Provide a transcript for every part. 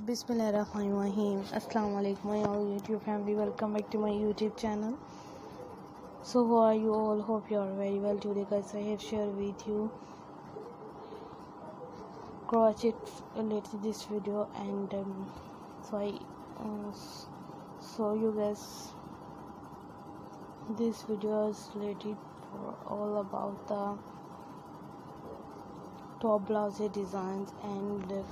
Bismillahirrahmanirrahim. Assalamu alaikum my all YouTube family. Welcome back to my YouTube channel. So how are you all? Hope you are very well. Today guys, I have shared with you crochet related this video, and so I show you guys this video is related for all about the top blouse designs and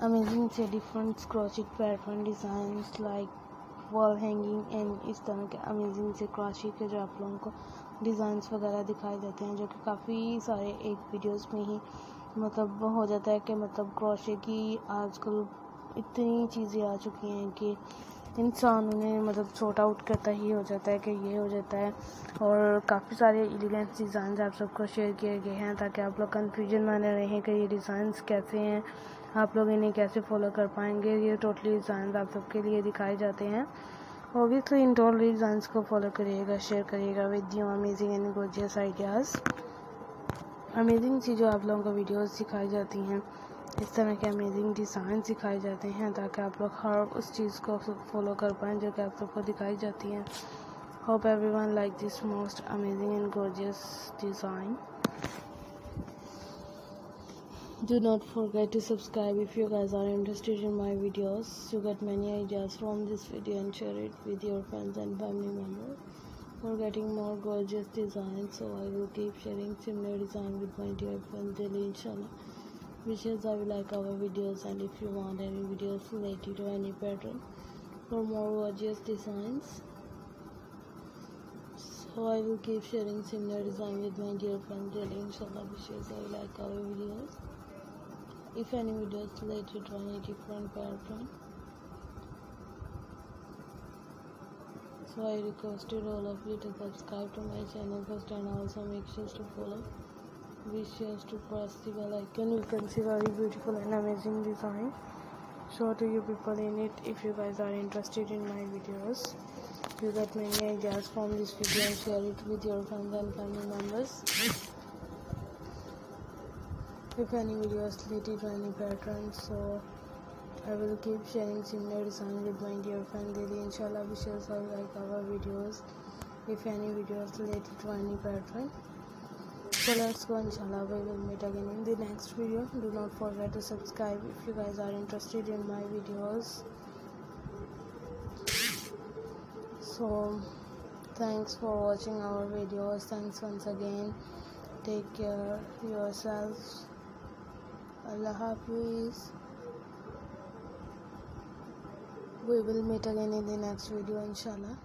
amazing से different crochet pattern designs like wall hanging and इस तरह के amazing से crochet के जो आप लोगों को डिज़ाइंस वगैरह दिखाए जाते हैं, जो कि काफ़ी सारे एक वीडियोस में ही मतलब हो जाता है कि मतलब crochet की आजकल इतनी चीज़ें आ चुकी हैं कि इंसान उन्हें मतलब सॉर्ट आउट करता ही हो जाता है कि ये हो जाता है। और काफ़ी सारे एलिगेंट डिज़ाइंस आप सबको शेयर किए गए हैं ताकि आप लोग कंफ्यूजन में न रहें कि ये डिज़ाइंस कैसे हैं, आप लोग इन्हें कैसे फॉलो कर पाएंगे। ये टोटली डिज़ाइन आप सबके लिए दिखाए जाते हैं। ऑब्वियसली इन टोटली डिज़ाइंस को फॉलो करिएगा, शेयर करिएगा with you amazing and gorgeous ideas. Amazing सी जो आप लोगों को वीडियोस दिखाई जाती हैं, इस तरह के अमेजिंग डिज़ाइन सिखाए जाते हैं ताकि आप लोग हर उस चीज़ को फॉलो कर पाएँ जो कि आप सबको दिखाई जाती हैं। Hope everyone like this most amazing and gorgeous design. Do not forget to subscribe if you guys are interested in my videos. You get many ideas from this video and share it with your friends and family members for getting more gorgeous designs. So I will keep sharing similar design with my dear friends daily, inshallah. Wishes I will like our videos, and if you want any videos related to any pattern for more gorgeous designs, so I will keep sharing similar design with my dear friends daily, inshallah. Wishes I will like our videos. If any videos related to any different pattern, so I requested all of you to subscribe to my channel first and also make sure to follow. Be sure to press the bell icon. You can see very beautiful and amazing design show to you people in it. If you guys are interested in my videos, you get many ideas from this video and share it with your friends and family members. If any videos related to any pattern, so I will keep sharing similar design with my dear friend daily, inshallah. Wishes I like our videos. If any videos related to any pattern, so let's go, inshallah. We will meet again in the next video. Do not forget to subscribe if you guys are interested in my videos. So thanks for watching our videos. Thanks once again. Take care yourselves. Allah Hafiz. We will meet again in the next video, inshallah.